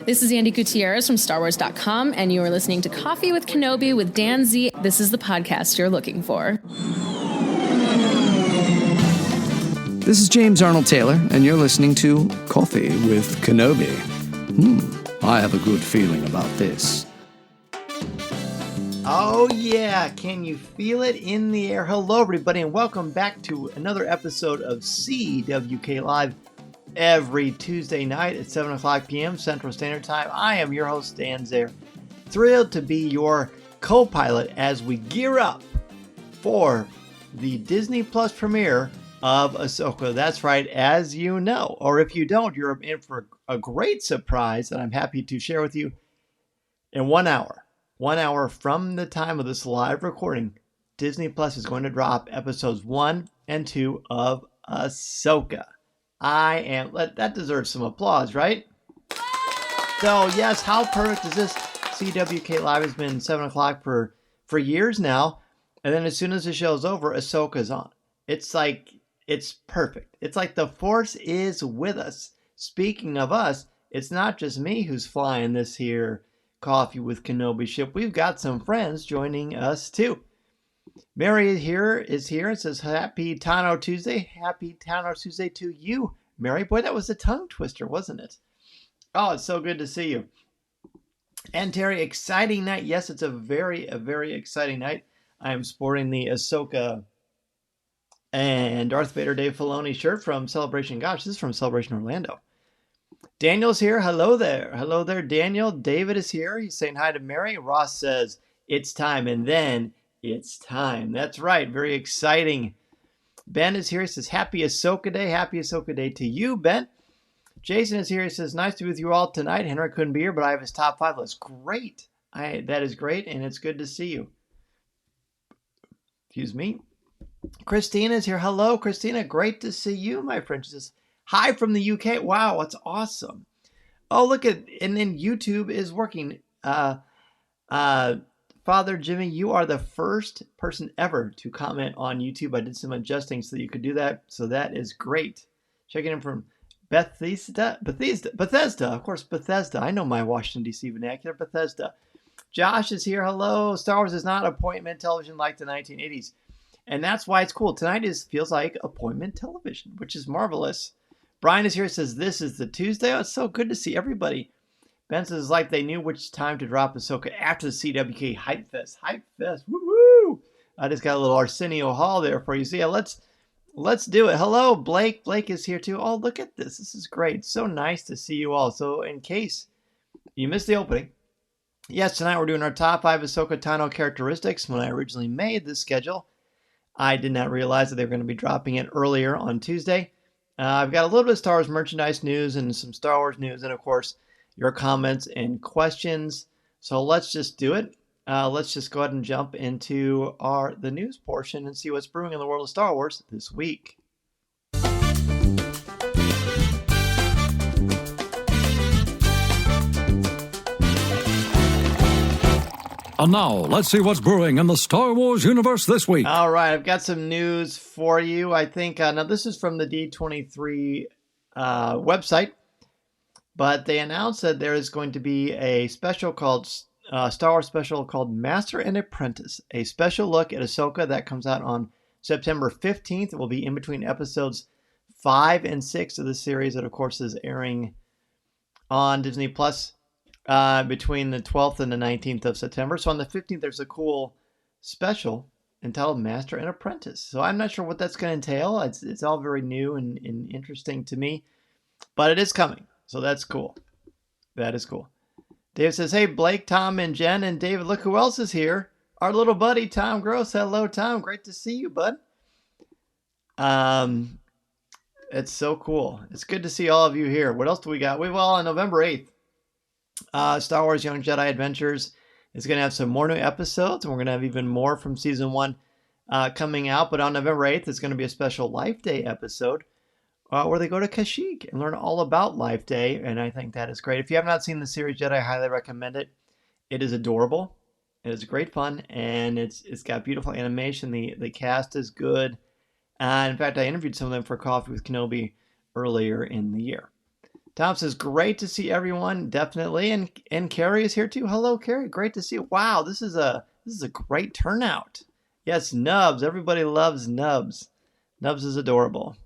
This is Andy Gutierrez from StarWars.com, and you are listening to Coffee with Kenobi with Dan Z. This is the podcast you're looking for. This is James Arnold Taylor, and you're listening to Coffee with Kenobi. I have a good feeling about this. Oh yeah, can you feel it in the air? Hello everybody, and welcome back to another episode of CWK Live every Tuesday night at 7 o'clock p.m. Central Standard Time. I am your host, Dan Zaire. Thrilled to be your co-pilot as we gear up for the Disney Plus premiere of Ahsoka. That's right, as you know, or if you don't, you're in for a great surprise that I'm happy to share with you. In 1 hour, 1 hour from the time of this live recording, Disney Plus is going to drop episodes 1 and 2 of Ahsoka. That deserves some applause, right? So yes, how perfect is this? CWK Live has been 7 o'clock for years now, and then as soon as the show's over, Ahsoka's on. It's perfect. It's like the Force is with us. Speaking of us, it's not just me who's flying this here Coffee with Kenobi ship. We've got some friends joining us too. Mary is here and says, Happy Tano Tuesday. Happy Tano Tuesday to you, Mary. Boy, that was a tongue twister, wasn't it? Oh, it's so good to see you. And Terry, exciting night. Yes, it's a very exciting night. I am sporting the Ahsoka and Darth Vader Dave Filoni shirt from Celebration. Gosh, this is from Celebration Orlando. Daniel's here. Hello there. Hello there, Daniel. David is here. He's saying hi to Mary. Ross says, it's time. And then it's time. That's right. Very exciting. Ben is here. He says, Happy Ahsoka Day. Happy Ahsoka Day to you, Ben. Jason is here. He says, nice to be with you all tonight. Henry couldn't be here, but I have his top 5 list. Great. That is great, and it's good to see you. Excuse me. Christina is here. Hello, Christina. Great to see you, my friend. She says, hi from the UK. Wow, that's awesome. Oh, look and then YouTube is working. Father Jimmy, you are the first person ever to comment on YouTube. I did some adjusting so that you could do that. So that is great. Checking in from Bethesda. Of course, Bethesda. I know my Washington, D.C. vernacular. Bethesda. Josh is here. Hello. Star Wars is not appointment television like the 1980s. And that's why it's cool. Tonight feels like appointment television, which is marvelous. Brian is here, says, this is the Tuesday. Oh, it's so good to see everybody. Ben says, like they knew which time to drop Ahsoka after the CWK Hype Fest. Hype Fest, woo-woo! I just got a little Arsenio Hall there for you. So yeah, let's do it. Hello, Blake. Blake is here too. Oh, look at this. This is great. So nice to see you all. So in case you missed the opening, yes, tonight we're doing our top 5 Ahsoka Tano characteristics. When I originally made this schedule, I did not realize that they were going to be dropping it earlier on Tuesday. I've got a little bit of Star Wars merchandise news and some Star Wars news, and of course, your comments and questions. So let's just do it. Let's just go ahead and jump into the news portion and see what's brewing in the world of Star Wars this week. And now, let's see what's brewing in the Star Wars universe this week. All right, I've got some news for you. I think, now this is from the D23 website, but they announced that there is going to be a special called, Star Wars special called Master and Apprentice, a special look at Ahsoka that comes out on September 15th. It will be in between episodes 5 and 6 of the series that, of course, is airing on Disney Plus. Between the 12th and the 19th of September. So on the 15th, there's a cool special entitled Master and Apprentice. So I'm not sure what that's going to entail. It's all very new and interesting to me. But it is coming. So that's cool. That is cool. Dave says, hey, Blake, Tom, and Jen, and David, look who else is here. Our little buddy, Tom Gross. Hello, Tom. Great to see you, bud. It's so cool. It's good to see all of you here. What else do we got? On November 8th, Star Wars Young Jedi Adventures is going to have some more new episodes, and we're going to have even more from Season 1 coming out. But on November 8th, it's going to be a special Life Day episode where they go to Kashyyyk and learn all about Life Day, and I think that is great. If you have not seen the series yet, I highly recommend it. It is adorable. It is great fun, and it's got beautiful animation. The cast is good. In fact, I interviewed some of them for Coffee with Kenobi earlier in the year. Tom says, great to see everyone, definitely. And Carrie is here too. Hello, Carrie. Great to see you. Wow, this is a great turnout. Yes, Nubs. Everybody loves Nubs. Nubs is adorable.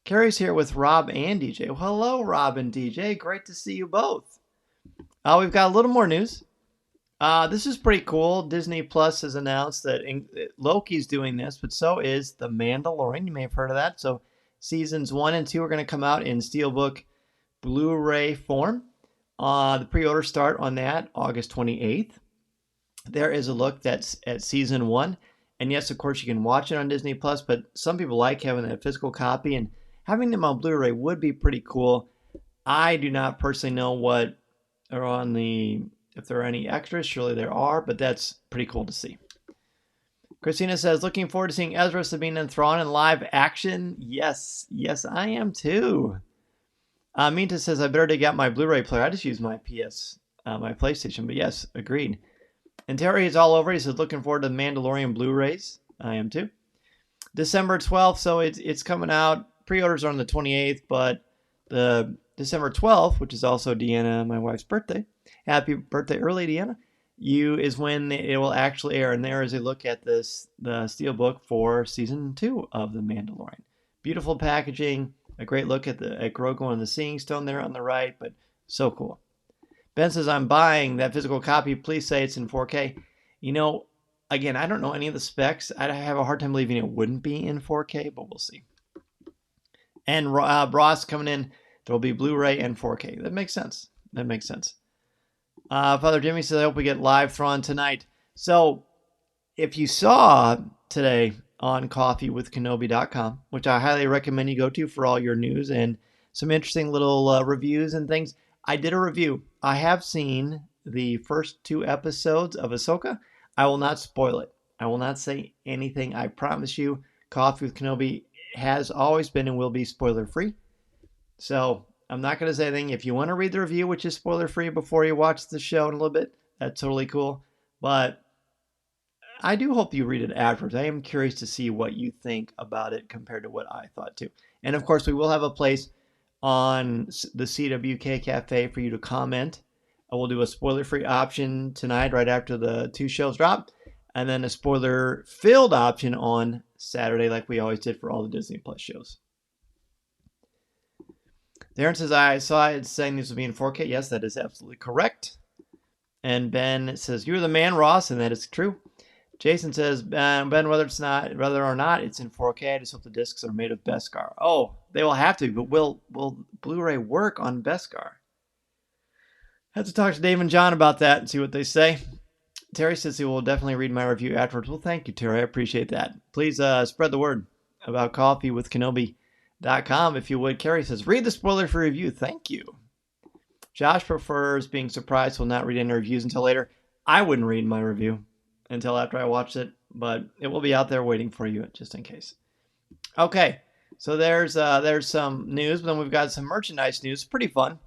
Carrie's here with Rob and DJ. Well, hello, Rob and DJ. Great to see you both. We've got a little more news. This is pretty cool. Disney Plus has announced that Loki's doing this, but so is The Mandalorian. You may have heard of that. So seasons 1 and 2 are going to come out in Steelbook Blu-ray form. The pre-order start on that August 28th. There is a look that's at season 1. And yes, of course, you can watch it on Disney Plus, but some people like having that physical copy, and having them on Blu-ray would be pretty cool. I do not personally know what are on if there are any extras. Surely there are, but that's pretty cool to see. Christina says, looking forward to seeing Ezra, Sabine, and Thrawn in live action. Yes, I am too. Minta says, I better dig out my Blu-ray player. I just use my my PlayStation, but yes, agreed. And Terry is all over. He says, looking forward to Mandalorian Blu-rays. I am too. December 12th, so it's coming out. Pre-orders are on the 28th, but the December 12th, which is also Deanna, my wife's birthday. Happy birthday early, Deanna. Is when it will actually air. And there is a look at the Steelbook for season 2 of The Mandalorian. Beautiful packaging. A great look at Grogu on the Seeing Stone there on the right, but so cool. Ben says, I'm buying that physical copy. Please say it's in 4K. Again, I don't know any of the specs. I have a hard time believing it wouldn't be in 4K, but we'll see. And Ross coming in, there will be Blu-ray and 4K. That makes sense. Father Jimmy says, I hope we get live Thrawn tonight. So if you saw today on coffeewithkenobi.com, which I highly recommend you go to for all your news and some interesting little reviews and things, I did a review. I have seen the first 2 episodes of Ahsoka. I will not spoil it. I will not say anything. I promise you, Coffee with Kenobi has always been and will be spoiler-free. So I'm not going to say anything. If you want to read the review, which is spoiler-free before you watch the show in a little bit, that's totally cool. But I do hope you read it afterwards. I am curious to see what you think about it compared to what I thought too. And of course, we will have a place on the CWK Cafe for you to comment. We'll do a spoiler-free option tonight right after the 2 shows drop, and then a spoiler-filled option on Saturday like we always did for all the Disney Plus shows. Darren says, I saw it saying this will be in 4K. Yes, that is absolutely correct. And Ben says, you're the man, Ross, and that is true. Jason says, Ben, whether or not it's in 4K, I just hope the discs are made of Beskar. Oh, they will have to, but will Blu-ray work on Beskar? Have to talk to Dave and John about that and see what they say. Terry says he will definitely read my review afterwards. Well, thank you, Terry. I appreciate that. Please spread the word about coffeewithkenobi.com if you would. Carrie says, read the spoiler-free review. Thank you. Josh prefers being surprised, will not read any reviews until later. I wouldn't read my review until after I watched it, but it will be out there waiting for you just in case. Okay, so there's some news, but then we've got some merchandise news. Pretty fun.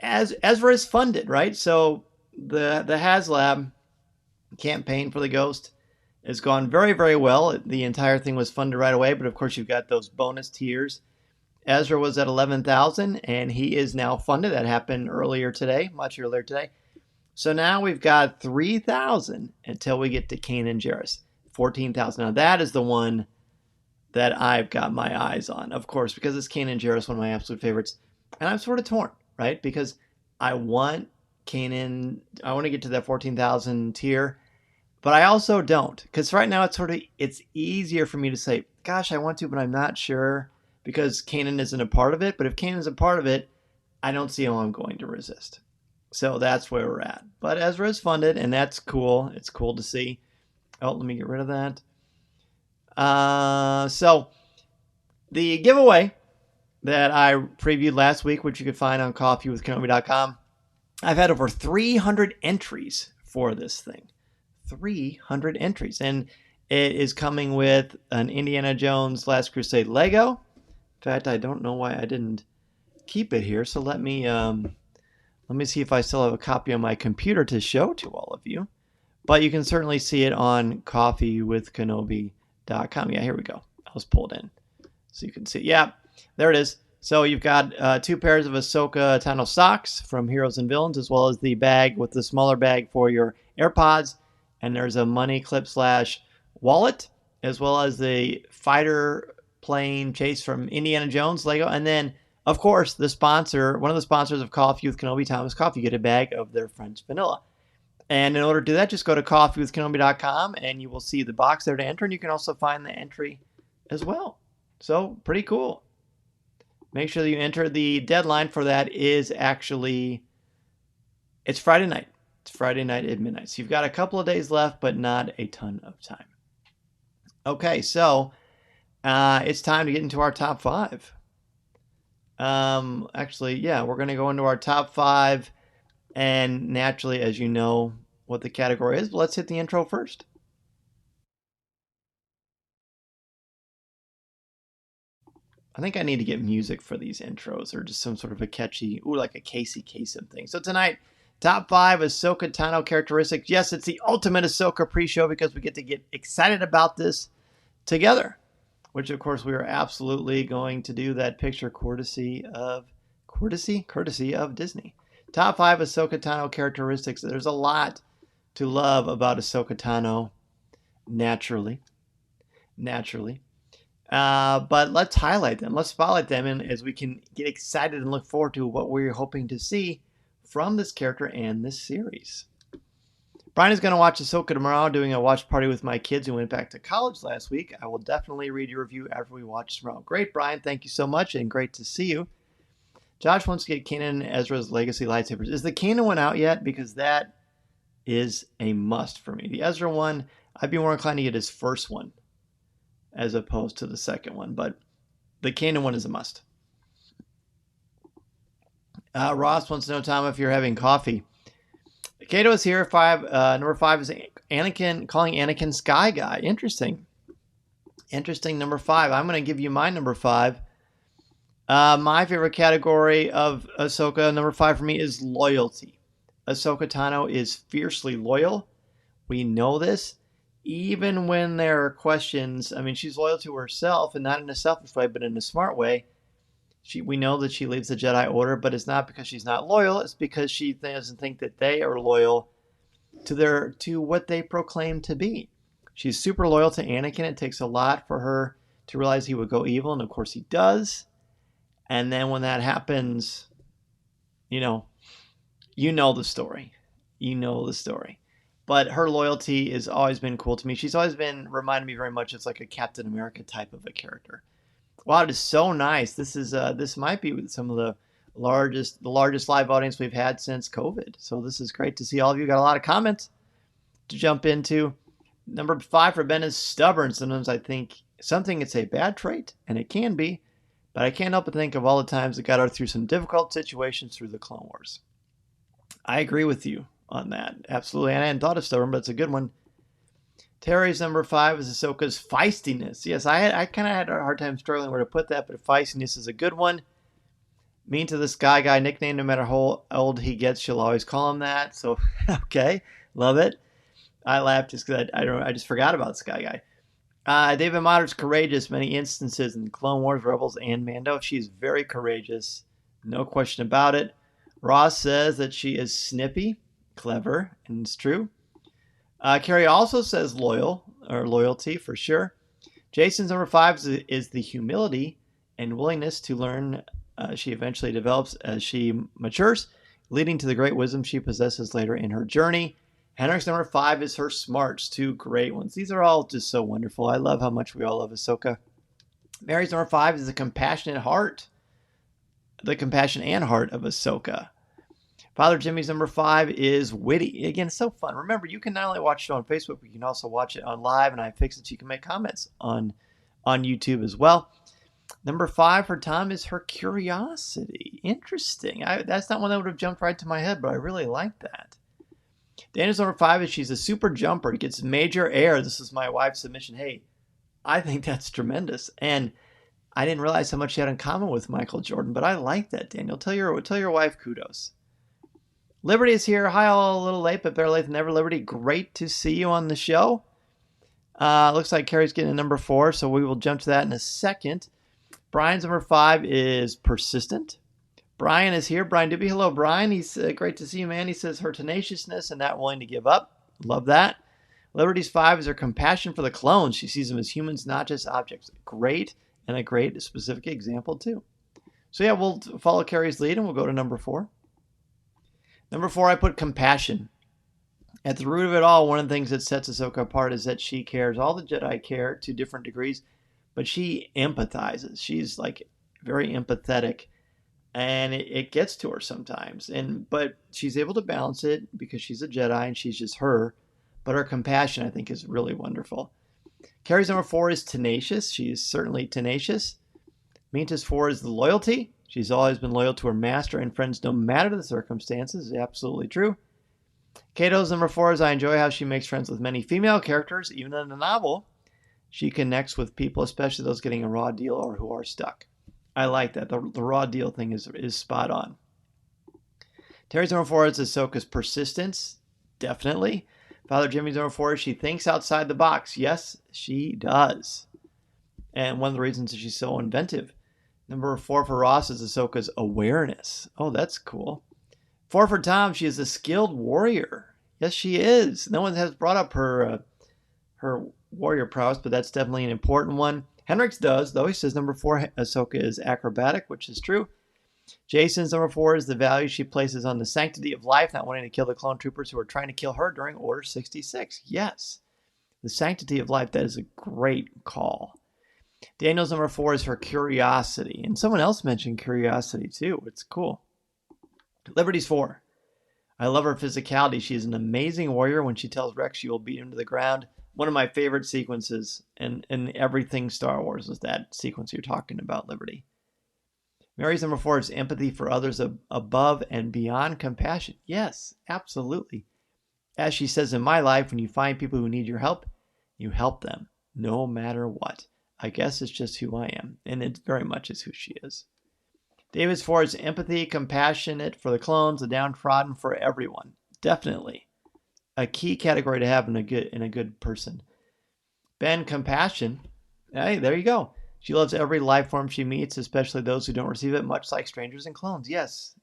Ezra is funded, right? So the HasLab campaign for the Ghost has gone very, very well. The entire thing was funded right away, but of course you've got those bonus tiers. Ezra was at 11,000, and he is now funded. That happened much earlier today. So now we've got 3,000 until we get to Kanan Jarrus. 14,000. Now that is the one that I've got my eyes on, of course, because it's Kanan Jarrus, one of my absolute favorites. And I'm sort of torn, right? Because I want Kanan, I want to get to that 14,000 tier, but I also don't. Because right now it's easier for me to say, gosh, I want to, but I'm not sure because Kanan isn't a part of it. But if Kanan's a part of it, I don't see how I'm going to resist. So that's where we're at. But Ezra is funded, and that's cool. It's cool to see. Oh, let me get rid of that. So the giveaway that I previewed last week, which you could find on coffeewithkenobi.com, I've had over 300 entries for this thing. 300 entries. And it is coming with an Indiana Jones Last Crusade Lego. In fact, I don't know why I didn't keep it here. So let me see if I still have a copy on my computer to show to all of you. But you can certainly see it on coffeewithkenobi.com. Yeah, here we go. I was pulled in. So you can see. Yeah, there it is. So you've got 2 pairs of Ahsoka Tano socks from Heroes and Villains, as well as the bag with the smaller bag for your AirPods. And there's a money clip / wallet, as well as the fighter plane chase from Indiana Jones Lego. And then, of course, the sponsor, one of the sponsors of Coffee with Kenobi, Thomas Coffee, you get a bag of their French vanilla. And in order to do that, just go to coffeewithkenobi.com and you will see the box there to enter. And you can also find the entry as well. So pretty cool. Make sure that you enter. The deadline for that is actually, it's Friday night. It's Friday night at midnight. So you've got a couple of days left, but not a ton of time. Okay, so it's time to get into our top 5. Actually, yeah, we're going to go into our top 5. And naturally, as you know what the category is, but let's hit the intro first. I think I need to get music for these intros, or just some sort of a catchy, like a Casey Kasem thing. So tonight, top 5 Ahsoka Tano characteristics. Yes, it's the ultimate Ahsoka pre-show because we get to get excited about this together, which of course we are absolutely going to do that picture courtesy of Disney. Top 5 Ahsoka Tano characteristics. There's a lot to love about Ahsoka Tano, naturally. But let's highlight them. Let's spotlight them, and as we can get excited and look forward to what we're hoping to see from this character and this series. Brian is going to watch Ahsoka tomorrow, doing a watch party with my kids who went back to college last week. I will definitely read your review after we watch tomorrow. Great, Brian. Thank you so much, and great to see you. Josh wants to get Kanan and Ezra's Legacy lightsabers. Is the Kanan one out yet? Because that is a must for me. The Ezra one, I'd be more inclined to get his first one as opposed to the second one, but the Kanan one is a must. Ross wants to know, Tom, if you're having coffee. Kato is here. Number 5 is Anakin, calling Anakin Sky Guy. Interesting. Number 5. I'm going to give you my number 5. My favorite category of Ahsoka, number 5 for me, is loyalty. Ahsoka Tano is fiercely loyal. We know this. Even when there are questions, I mean, she's loyal to herself, and not in a selfish way, but in a smart way. We know that she leaves the Jedi Order, but it's not because she's not loyal. It's because she doesn't think that they are loyal to what they proclaim to be. She's super loyal to Anakin. It takes a lot for her to realize he would go evil, and of course he does. And then when that happens, you know the story. But her loyalty has always been cool to me. She's always been reminded me very much. It's like a Captain America type of a character. Wow, it is so nice. This might be some of the largest live audience we've had since COVID. So this is great to see all of you. Got a lot of comments to jump into. Number 5 for Ben is stubborn. Sometimes I think it's a bad trait, and it can be, but I can't help but think of all the times that got her through some difficult situations through the Clone Wars. I agree with you on that. Absolutely. And I hadn't thought of stubborn, but it's a good one. Terry's number 5 is Ahsoka's feistiness. Yes, I kind of had a hard time struggling where to put that, but feistiness is a good one. Mean to the Sky Guy nickname, no matter how old he gets, she'll always call him that. So, okay, love it. I laughed just because I just forgot about Sky Guy. David Moder's courageous. Many instances in Clone Wars, Rebels, and Mando. She's very courageous. No question about it. Ross says that she is snippy, clever, and it's true. Carrie also says loyalty for sure. Jason's number 5 is the humility and willingness to learn she eventually develops as she matures, leading to the great wisdom she possesses later in her journey. Henrik's number 5 is her smarts, 2 great ones. These are all just so wonderful. I love how much we all love Ahsoka. Mary's number 5 is the compassion and heart of Ahsoka. Father Jimmy's number 5 is witty. Again, it's so fun. Remember, you can not only watch it on Facebook, but you can also watch it on live, and I fixed it so you can make comments on YouTube as well. Number 5 for Tom is her curiosity. Interesting. That's not one that would have jumped right to my head, but I really like that. Dana's number 5 is she's a super jumper. Gets major air. This is my wife's submission. Hey, I think that's tremendous. And I didn't realize how much she had in common with Michael Jordan, but I like that, Daniel. Tell your wife kudos. Liberty is here. Hi, all a little late, but better late than never. Liberty, great to see you on the show. Looks like Carrie's getting a number 4, so we will jump to that in a second. Brian's number 5 is persistent. Brian is here. Brian Doobie. Hello, Brian. He's great to see you, man. He says her tenaciousness and not willing to give up. Love that. Liberty's 5 is her compassion for the clones. She sees them as humans, not just objects. Great, and a great specific example, too. So, yeah, we'll follow Carrie's lead, and we'll go to number 4. Number 4, I put compassion. At the root of it all, one of the things that sets Ahsoka apart is that she cares. All the Jedi care to different degrees, but she empathizes. She's like very empathetic, and it gets to her sometimes. But she's able to balance it because she's a Jedi and she's just her. But her compassion, I think, is really wonderful. Carrie's number 4 is tenacious. She is certainly tenacious. Minta's 4 is the loyalty. She's always been loyal to her master and friends no matter the circumstances. Absolutely true. Kato's number 4 is I enjoy how she makes friends with many female characters. Even in the novel, she connects with people, especially those getting a raw deal or who are stuck. I like that. The raw deal thing is spot on. Terry's number 4 is Ahsoka's persistence. Definitely. Father Jimmy's number 4 is she thinks outside the box. Yes, she does. And one of the reasons is she's so inventive. Number 4 for Ross is Ahsoka's awareness. Oh, that's cool. 4 for Tom, she is a skilled warrior. Yes, she is. No one has brought up her warrior prowess, but that's definitely an important one. Hendricks does, though. He says number 4, Ahsoka is acrobatic, which is true. Jason's number 4 is the value she places on the sanctity of life, not wanting to kill the clone troopers who are trying to kill her during Order 66. Yes, the sanctity of life, that is a great call. Daniel's number 4 is her curiosity. And someone else mentioned curiosity, too. It's cool. Liberty's 4. I love her physicality. She is an amazing warrior. When she tells Rex she will beat him to the ground. One of my favorite sequences in everything Star Wars is that sequence you're talking about, Liberty. Mary's number 4 is empathy for others above and beyond compassion. Yes, absolutely. As she says, in my life, when you find people who need your help, you help them, no matter what. I guess it's just who I am, and it very much is who she is. David's 4 is empathy, compassionate for the clones, the downtrodden, for everyone. Definitely a key category to have in a good person. Ben, compassion. Hey, there you go. She loves every life form she meets, especially those who don't receive it, much like strangers and clones. Yes.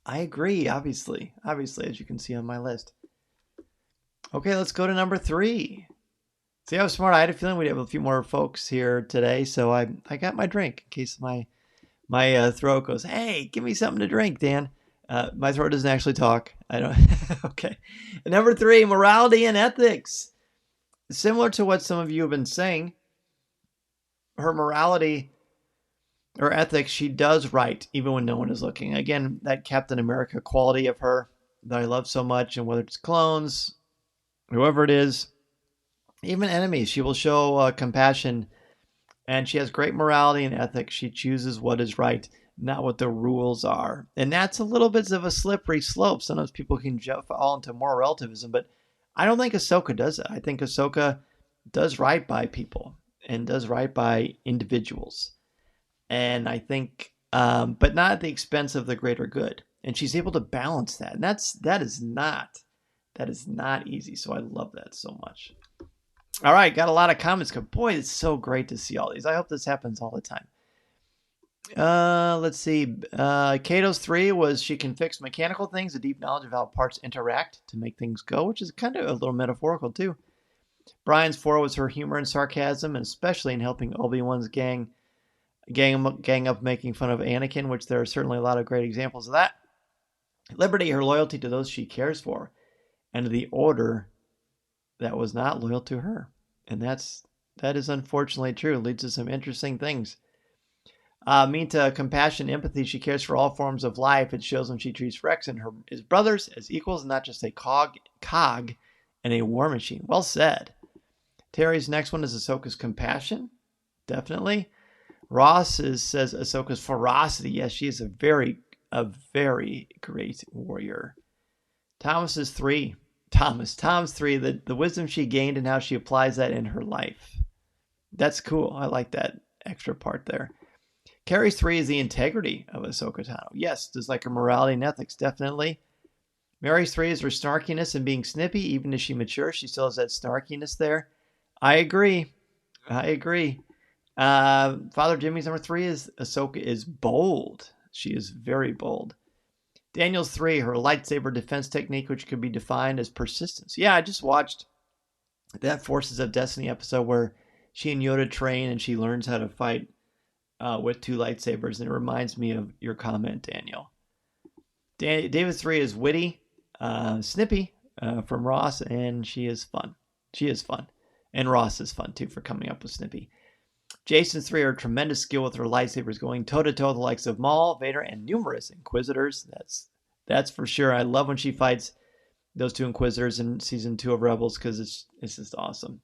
I agree, obviously, as you can see on my list. Okay, let's go to number 3. See, I was smart. I had a feeling we'd have a few more folks here today, so I got my drink in case my throat goes, hey, give me something to drink, Dan. My throat doesn't actually talk. I don't. Okay. And number 3, morality and ethics. Similar to what some of you have been saying, her morality or ethics, she does right even when no one is looking. Again, that Captain America quality of her that I love so much, and whether it's clones, whoever it is, even enemies, she will show compassion, and she has great morality and ethics. She chooses what is right, not what the rules are. And that's a little bit of a slippery slope. Sometimes people can fall into moral relativism, but I don't think Ahsoka does it. I think Ahsoka does right by people and does right by individuals. And I think, but not at the expense of the greater good. And she's able to balance that. And that is not easy. So I love that so much. All right, got a lot of comments. Boy, it's so great to see all these. I hope this happens all the time. Let's see. Kato's 3 was she can fix mechanical things, a deep knowledge of how parts interact to make things go, which is kind of a little metaphorical too. Brian's 4 was her humor and sarcasm, and especially in helping Obi-Wan's gang up making fun of Anakin, which there are certainly a lot of great examples of that. Liberty, her loyalty to those she cares for, and to the order that was not loyal to her. And that is unfortunately true. It leads to some interesting things. Minta, compassion, empathy. She cares for all forms of life. It shows when she treats Rex and his brothers as equals, not just a cog and a war machine. Well said. Terry's next one is Ahsoka's compassion. Definitely. Ross says Ahsoka's ferocity. Yes, she is a very great warrior. Tom's 3, the wisdom she gained and how she applies that in her life. That's cool. I like that extra part there. Carrie's 3 is the integrity of Ahsoka Tano. Yes, just like her morality and ethics, definitely. Mary's 3 is her snarkiness and being snippy. Even as she matures, she still has that snarkiness there. I agree. Father Jimmy's number 3 is Ahsoka is bold. She is very bold. Daniel's 3, her lightsaber defense technique, which could be defined as persistence. Yeah, I just watched that Forces of Destiny episode where she and Yoda train and she learns how to fight with 2 lightsabers, and it reminds me of your comment, Daniel. David's 3 is witty, snippy from Ross, and she is fun. She is fun. And Ross is fun, too, for coming up with snippy. Jason's 3 are tremendous skill with her lightsabers, going toe-to-toe with the likes of Maul, Vader, and numerous Inquisitors. That's for sure. I love when she fights those 2 Inquisitors in Season 2 of Rebels, because it's just awesome.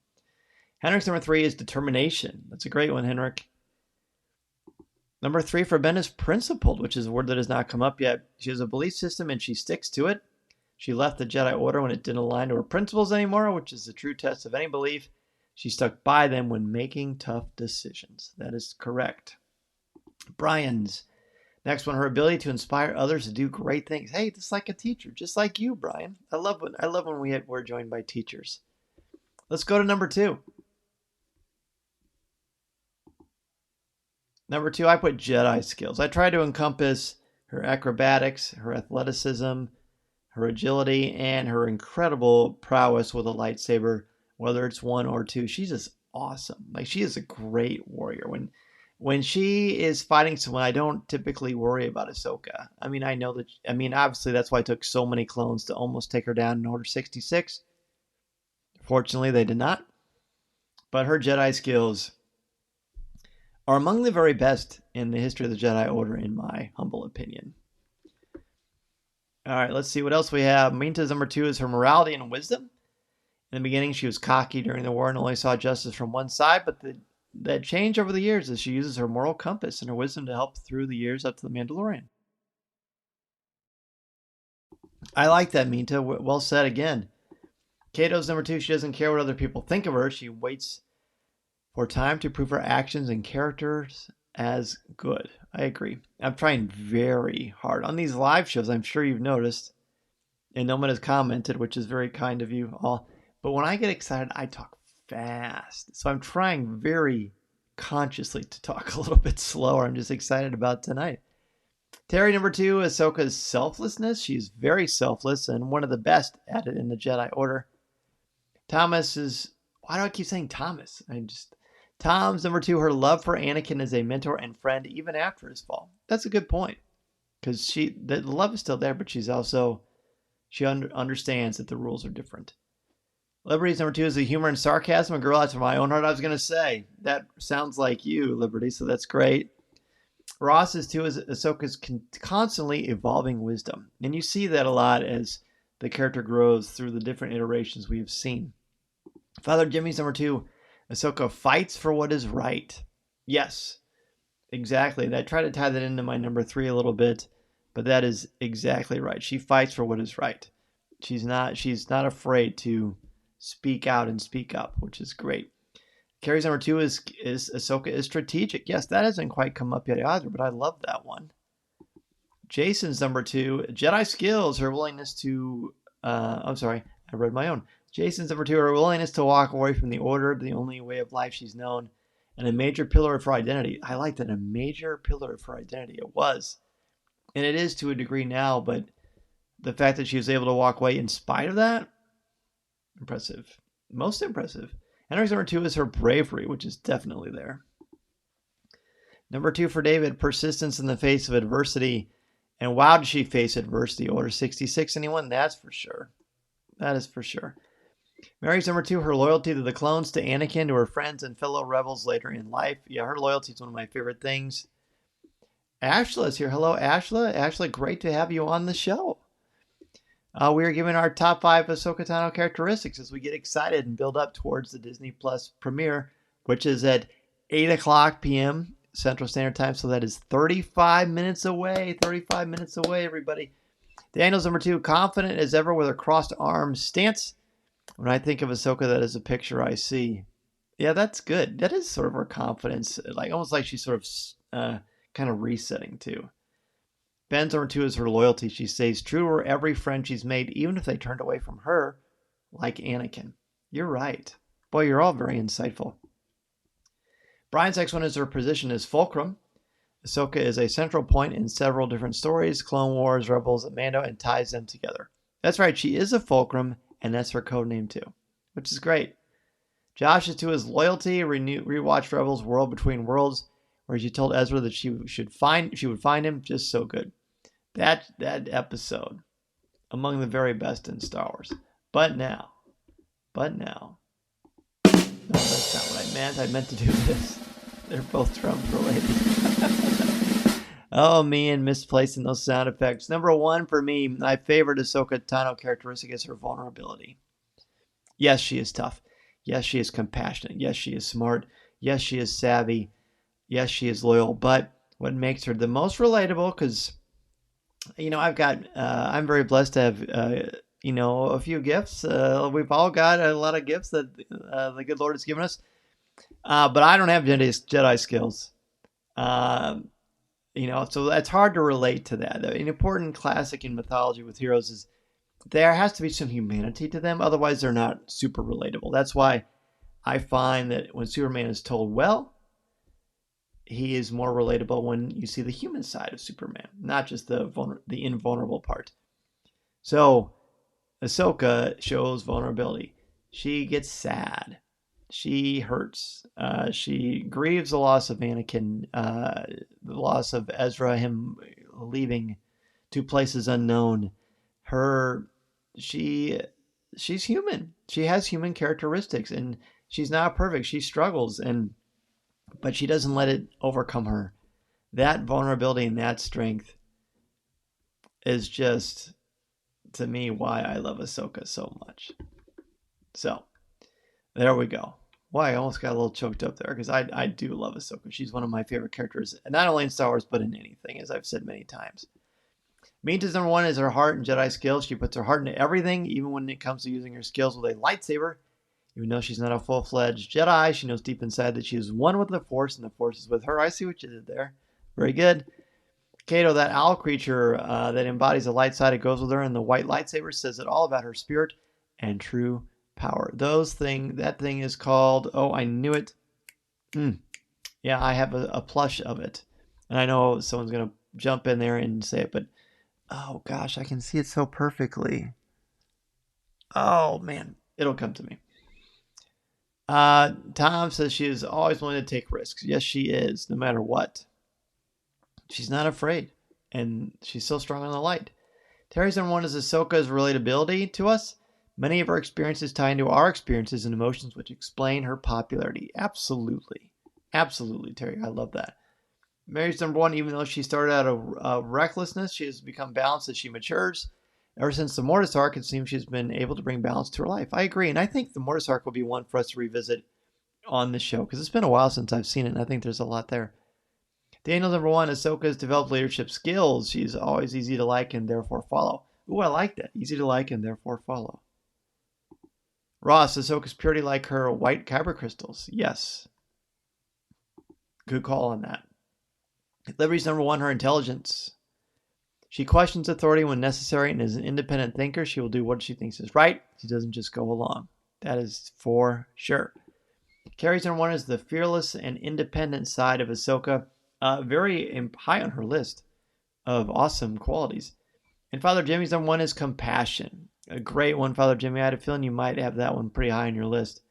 Henrik's number 3 is determination. That's a great one, Henrik. Number 3 for Ben is principled, which is a word that has not come up yet. She has a belief system and she sticks to it. She left the Jedi Order when it didn't align to her principles anymore, which is the true test of any belief. She stuck by them when making tough decisions. That is correct. Brian's next one, her ability to inspire others to do great things. Hey, just like a teacher, just like you, Brian. I love when we're joined by teachers. Let's go to number 2. Number 2, I put Jedi skills. I try to encompass her acrobatics, her athleticism, her agility, and her incredible prowess with a lightsaber, whether it's 1 or 2. She's just awesome. Like, she is a great warrior. When she is fighting someone, I don't typically worry about Ahsoka. Obviously that's why it took so many clones to almost take her down in Order 66. Fortunately, they did not. But her Jedi skills are among the very best in the history of the Jedi Order, in my humble opinion. All right, let's see what else we have. Minta's number 2 is her morality and wisdom. In the beginning, she was cocky during the war and only saw justice from one side, but that changed over the years as she uses her moral compass and her wisdom to help through the years up to the Mandalorian. I like that, Minta. Well said again. Kato's number 2, she doesn't care what other people think of her. She waits for time to prove her actions and characters as good. I agree. I'm trying very hard. On these live shows, I'm sure you've noticed, and no one has commented, which is very kind of you all, but when I get excited, I talk fast. So I'm trying very consciously to talk a little bit slower. I'm just excited about tonight. Terry number 2, Ahsoka's selflessness. She's very selfless and one of the best at it in the Jedi Order. Thomas is, why do I keep saying Thomas? Tom's number 2, her love for Anakin as a mentor and friend even after his fall. That's a good point, because the love is still there, but she understands that the rules are different. Liberty's number 2 is the humor and sarcasm. A girl after my own heart, I was going to say. That sounds like you, Liberty, so that's great. Ross's 2 is Ahsoka's constantly evolving wisdom. And you see that a lot as the character grows through the different iterations we've seen. Father Jimmy's number 2, Ahsoka fights for what is right. Yes, exactly. I try to tie that into my number 3 a little bit, but that is exactly right. She fights for what is right. She's not afraid to speak out and speak up, which is great. Carrie's number 2 is Ahsoka is strategic. Yes, that hasn't quite come up yet either, but I love that one. Jason's number 2, Jedi skills, her willingness to, I'm sorry, I read my own. Jason's number 2, her willingness to walk away from the Order, the only way of life she's known, and a major pillar of her identity. I like that, a major pillar of her identity. It was. And it is to a degree now, but the fact that she was able to walk away in spite of that, impressive. Most impressive. Henrik's number 2 is her bravery, which is definitely there. Number 2 for David, persistence in the face of adversity. And wow, did she face adversity. Order 66, anyone? That's for sure. That is for sure. Mary's number 2, her loyalty to the clones, to Anakin, to her friends and fellow rebels later in life. Yeah, her loyalty is one of my favorite things. Ashla is here. Hello, Ashla. Ashla, great to have you on the show. We are giving our top 5 Ahsoka Tano characteristics as we get excited and build up towards the Disney Plus premiere, which is at 8 o'clock p.m. Central Standard Time. So that is 35 minutes away. 35 minutes away, everybody. Daniel's number 2, confident as ever with her crossed arms stance. When I think of Ahsoka, that is a picture I see. Yeah, that's good. That is sort of her confidence, almost like she's sort of kind of resetting too. Ben's number 2 is her loyalty. She stays true to her every friend she's made, even if they turned away from her, like Anakin. You're right. Boy, you're all very insightful. Brian's next one is her position as Fulcrum. Ahsoka is a central point in several different stories, Clone Wars, Rebels, and Mando, and ties them together. That's right, she is a Fulcrum, and that's her code name too, which is great. Josh is to his loyalty. Rewatched Rebels World Between Worlds, where she told Ezra that she would find him. Just so good. That episode, among the very best in Star Wars. But now. No, that's not what I meant. I meant to do this. They're both Trump related. Oh, me and misplacing those sound effects. Number one for me, my favorite Ahsoka Tano characteristic is her vulnerability. Yes, she is tough. Yes, she is compassionate. Yes, she is smart. Yes, she is savvy. Yes, she is loyal. But what makes her the most relatable, because, I'm very blessed to have, a few gifts. We've all got a lot of gifts that the good Lord has given us. But I don't have Jedi skills. So that's hard to relate to that. An important classic in mythology with heroes is there has to be some humanity to them. Otherwise, they're not super relatable. That's why I find that when Superman is told well, he is more relatable when you see the human side of Superman, not just the invulnerable part. So Ahsoka shows vulnerability. She gets sad. She hurts. She grieves the loss of Anakin, the loss of Ezra, him leaving to places unknown. She's human. She has human characteristics, and she's not perfect. She struggles, but she doesn't let it overcome her. That vulnerability and that strength is just, to me, why I love Ahsoka so much. So, there we go. Why, I almost got a little choked up there, because I do love Ahsoka. She's one of my favorite characters, not only in Star Wars, but in anything, as I've said many times. Means number one is her heart and Jedi skills. She puts her heart into everything, even when it comes to using her skills with a lightsaber. Even though she's not a full-fledged Jedi, she knows deep inside that she is one with the Force, and the Force is with her. I see what you did there. Very good. Kato, that owl creature that embodies the light side, it goes with her, and the white lightsaber says it all about her spirit and true power. That thing is called, I knew it. Yeah, I have a plush of it. And I know someone's going to jump in there and say it, but oh gosh, I can see it so perfectly. Oh man, it'll come to me. Tom says she is always willing to take risks. Yes, she is, no matter what. She's not afraid, and she's so strong on the light. Terry's number one is Ahsoka's relatability to us. Many of her experiences tie into our experiences and emotions, which explain her popularity. Absolutely. Absolutely, Terry. I love that. Mary's number one, even though she started out of recklessness, she has become balanced as she matures. Ever since the Mortis arc, it seems she's been able to bring balance to her life. I agree, and I think the Mortis arc will be one for us to revisit on the show, because it's been a while since I've seen it, and I think there's a lot there. Daniel's number one, Ahsoka has developed leadership skills. She's always easy to like and therefore follow. Ooh, I like that. Easy to like and therefore follow. Ross, Ahsoka's purity like her white kyber crystals. Yes. Good call on that. Liberty's number one, her intelligence. She questions authority when necessary and is an independent thinker. She will do what she thinks is right. She doesn't just go along. That is for sure. Carrie's number one is the fearless and independent side of Ahsoka. Very high on her list of awesome qualities. And Father Jimmy's number one is compassion. A great one, Father Jimmy. I had a feeling you might have that one pretty high on your list.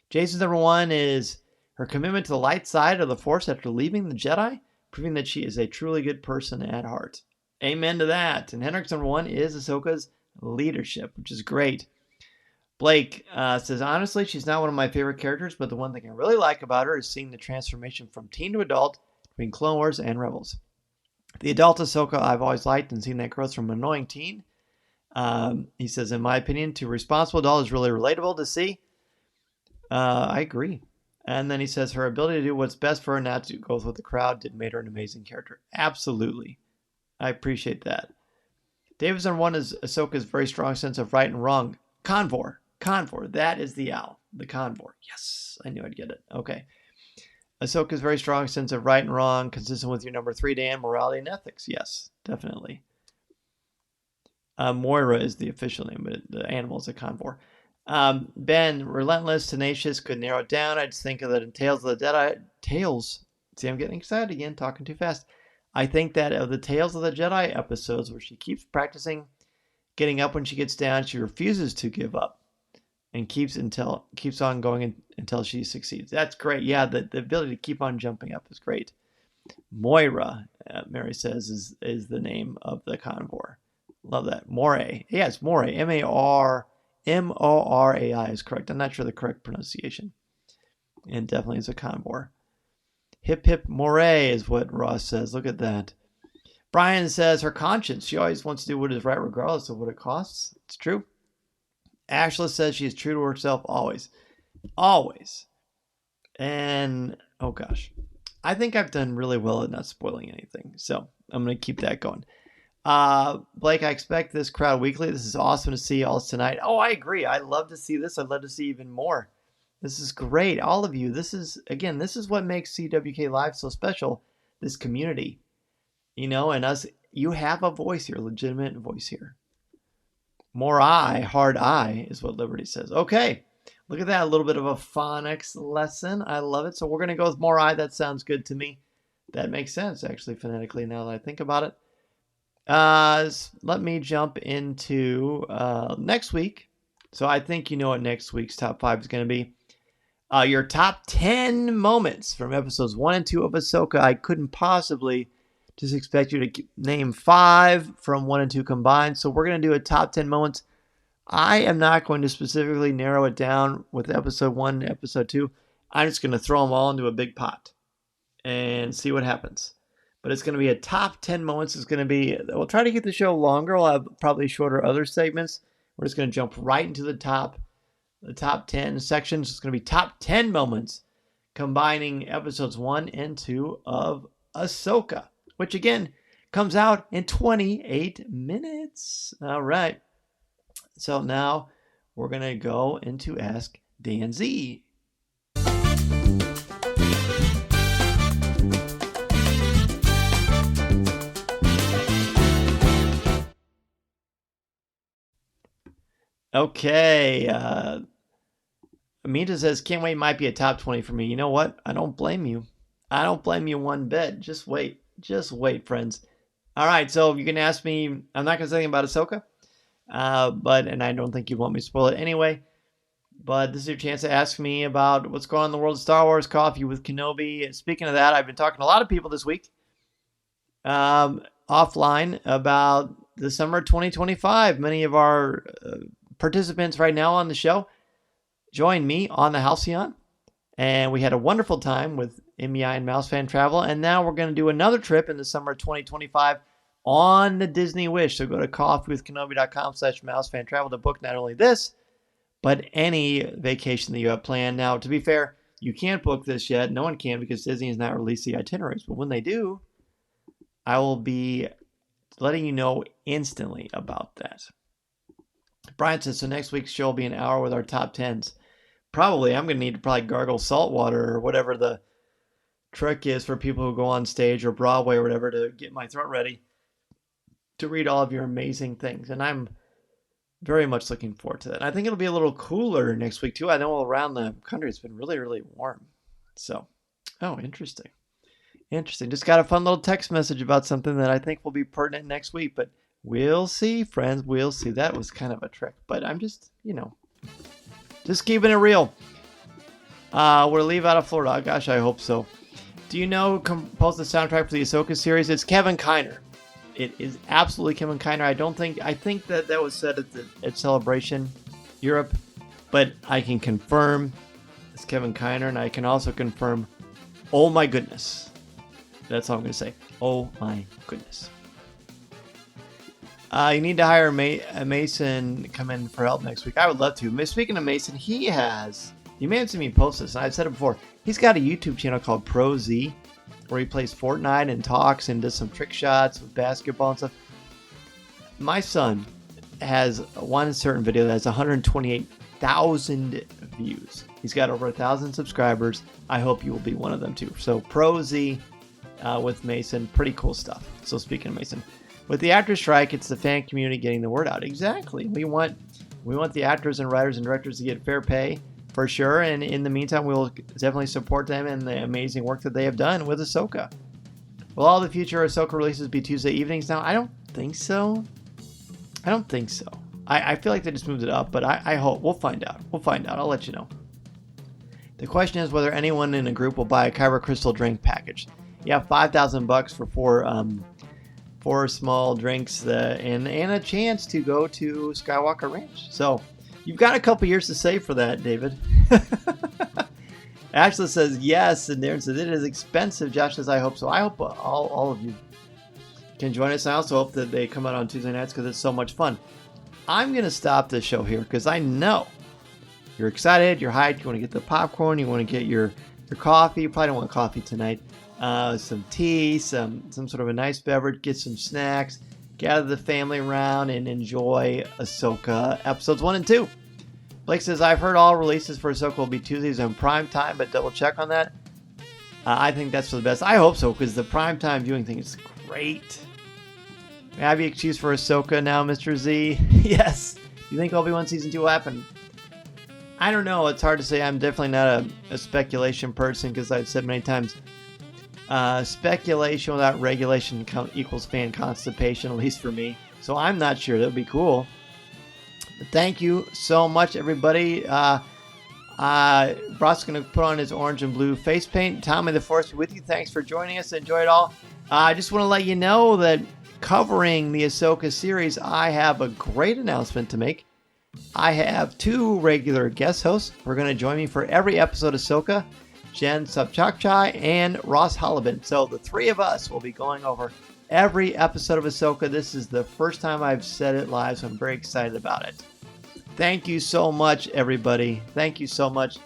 Jason's number one is her commitment to the light side of the Force after leaving the Jedi, proving that she is a truly good person at heart. Amen to that. And Henrik's number one is Ahsoka's leadership, which is great. Blake says, honestly, she's not one of my favorite characters, but the one thing I really like about her is seeing the transformation from teen to adult between Clone Wars and Rebels. The adult Ahsoka I've always liked and seen that growth from an annoying teen. He says, in my opinion, to responsible adult is really relatable to see. I agree. And then he says, her ability to do what's best for her, not to go with the crowd, did make her an amazing character. Absolutely. I appreciate that. David's number one is Ahsoka's very strong sense of right and wrong. Convor. That is the owl. The Convor. Yes. I knew I'd get it. Okay. Ahsoka's very strong sense of right and wrong, consistent with your number 3, Dan, morality and ethics. Yes, definitely. Moira is the official name, but the animal is a Convor. Ben, relentless, tenacious, could narrow it down. I just think of the Tales of the Jedi. Tales. See, I'm getting excited again, talking too fast. I think that of the Tales of the Jedi episodes where she keeps practicing getting up when she gets down, she refuses to give up and keeps on going until she succeeds. That's great. Yeah, the ability to keep on jumping up is great. Moira, Mary says, is the name of the convor. Love that. Moray. Yeah, it's Moray. M-O-R-A-I is correct. I'm not sure the correct pronunciation. And definitely is a convor. Hip hip moray is what Ross says. Look at that. Brian says her conscience. She always wants to do what is right regardless of what it costs. It's true. Ashla says she is true to herself always. Always. And, oh gosh. I think I've done really well at not spoiling anything. So I'm going to keep that going. Blake, I expect this crowd weekly. This is awesome to see all tonight. Oh, I agree. I love to see this. I'd love to see even more. This is great. All of you. This is what makes CWK Live so special. This community. You know, and us, you have a voice here, legitimate voice here. More I, hard I, is what Liberty says. Okay. Look at that. A little bit of a phonics lesson. I love it. So we're going to go with more I. That sounds good to me. That makes sense, actually, phonetically, now that I think about it. Let me jump into next week. So I think you know what next week's top 5 is going to be. Your top 10 moments from episodes 1 and 2 of Ahsoka. I couldn't possibly just expect you to name 5 from 1 and 2 combined. So we're going to do a top 10 moments. I am not going to specifically narrow it down with episode 1 and episode 2. I'm just going to throw them all into a big pot and see what happens. But it's going to be a top 10 moments. It's going to be, we'll try to get the show longer. We'll have probably shorter other segments. We're just going to jump right into the top 10 sections. It's going to be top 10 moments combining episodes 1 and 2 of Ahsoka, which again comes out in 28 minutes. All right. So now we're going to go into Ask Dan Z. Okay. Amita says, can't wait, might be a top 20 for me. You know what? I don't blame you. I don't blame you one bit. Just wait. Just wait, friends. All right. So you can ask me. I'm not going to say anything about Ahsoka. And I don't think you want me to spoil it anyway. But this is your chance to ask me about what's going on in the world of Star Wars, Coffee with Kenobi. And speaking of that, I've been talking to a lot of people this week offline about the summer 2025. Many of our participants right now on the show joined me on the Halcyon, and we had a wonderful time with MEI and Mouse Fan Travel. And now we're going to do another trip in the summer 2025 on the Disney Wish. So go to coffeewithkenobi.com/mousefan travel to book not only this, but any vacation that you have planned. Now, to be fair, you can't book this yet. No one can because Disney has not released the itineraries. But when they do, I will be letting you know instantly about that. Brian says, so next week's show will be an hour with our top 10s. Probably. I'm going to need to probably gargle salt water or whatever the trick is for people who go on stage or Broadway or whatever to get my throat ready to read all of your amazing things. And I'm very much looking forward to that. I think it'll be a little cooler next week too. I know around the country it's been really, really warm. So, interesting. Interesting. Just got a fun little text message about something that I think will be pertinent next week, but we'll see, friends. We'll see. That was kind of a trick, but I'm just, just keeping it real. We'll leave out of Florida. Gosh, I hope so. Do you know who composed the soundtrack for the Ahsoka series? It's Kevin Kiner. It is absolutely Kevin Kiner. I think that was said at Celebration Europe, but I can confirm it's Kevin Kiner, and I can also confirm, oh my goodness. That's all I'm going to say. Oh my goodness. You need to hire a Mason to come in for help next week. I would love to. Speaking of Mason, you may have seen me post this, and I've said it before. He's got a YouTube channel called Pro Z, where he plays Fortnite and talks and does some trick shots with basketball and stuff. My son has one certain video that has 128,000 views. He's got over 1,000 subscribers. I hope you will be one of them too. So Pro Z with Mason, pretty cool stuff. So speaking of Mason, with the actor strike, it's the fan community getting the word out. Exactly. We want the actors and writers and directors to get fair pay for sure. And in the meantime, we'll definitely support them in the amazing work that they have done with Ahsoka. Will all the future Ahsoka releases be Tuesday evenings now? I don't think so. I feel like they just moved it up, but I hope. We'll find out. I'll let you know. The question is whether anyone in a group will buy a Kyber Crystal drink package. Yeah, $5,000 for four small drinks and a chance to go to Skywalker Ranch. So you've got a couple years to save for that, David. Ashley says yes, and Darren says it is expensive. Josh says I hope so. I hope all of you can join us. I also hope that they come out on Tuesday nights because it's so much fun. I'm going to stop this show here because I know you're excited, you're hyped, you want to get the popcorn, you want to get your coffee. You probably don't want coffee tonight. Some tea, some sort of a nice beverage, get some snacks, gather the family around, and enjoy Ahsoka episodes 1 and 2. Blake says, I've heard all releases for Ahsoka will be Tuesdays on prime time, but double check on that. I think that's for the best. I hope so, because the prime time viewing thing is great. May I be excused for Ahsoka now, Mr. Z? Yes. You think Obi-Wan Season 2 will happen? I don't know. It's hard to say. I'm definitely not a speculation person, because I've said many times, speculation without regulation equals fan constipation, at least for me. So I'm not sure. That would be cool. But thank you so much, everybody. Brock's going to put on his orange and blue face paint. Tom, may the Force be with you. Thanks for joining us. Enjoy it all. I just want to let you know that covering the Ahsoka series, I have a great announcement to make. I have 2 regular guest hosts who are going to join me for every episode of Ahsoka, Jen Subchakchai and Ross Hollabin. So the 3 of us will be going over every episode of Ahsoka. This is the first time I've said it live, so I'm very excited about it. Thank you so much, everybody. Thank you so much.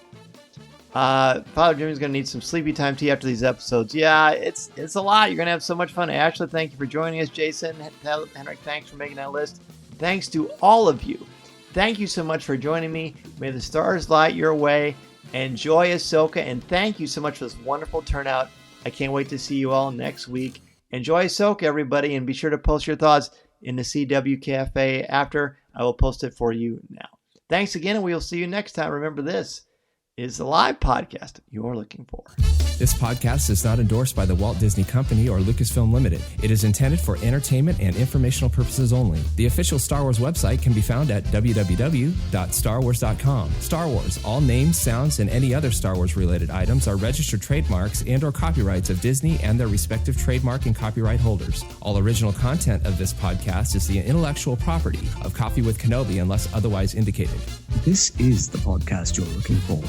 Father Jimmy's going to need some sleepy time tea after these episodes. Yeah, it's a lot. You're going to have so much fun. Ashley, thank you for joining us. Jason, Henrik, thanks for making that list. Thanks to all of you. Thank you so much for joining me. May the stars light your way. Enjoy Ahsoka, and thank you so much for this wonderful turnout. I can't wait to see you all next week. Enjoy Ahsoka, everybody, and be sure to post your thoughts in the CWK Cafe after. I will post it for you now. Thanks again, and we will see you next time. Remember, this is the live podcast you're looking for. This podcast is not endorsed by the Walt Disney Company or Lucasfilm Limited. It is intended for entertainment and informational purposes only. The official Star Wars website can be found at www.starwars.com. Star Wars, all names, sounds, and any other Star Wars-related items are registered trademarks and or copyrights of Disney and their respective trademark and copyright holders. All original content of this podcast is the intellectual property of Coffee with Kenobi unless otherwise indicated. This is the podcast you're looking for.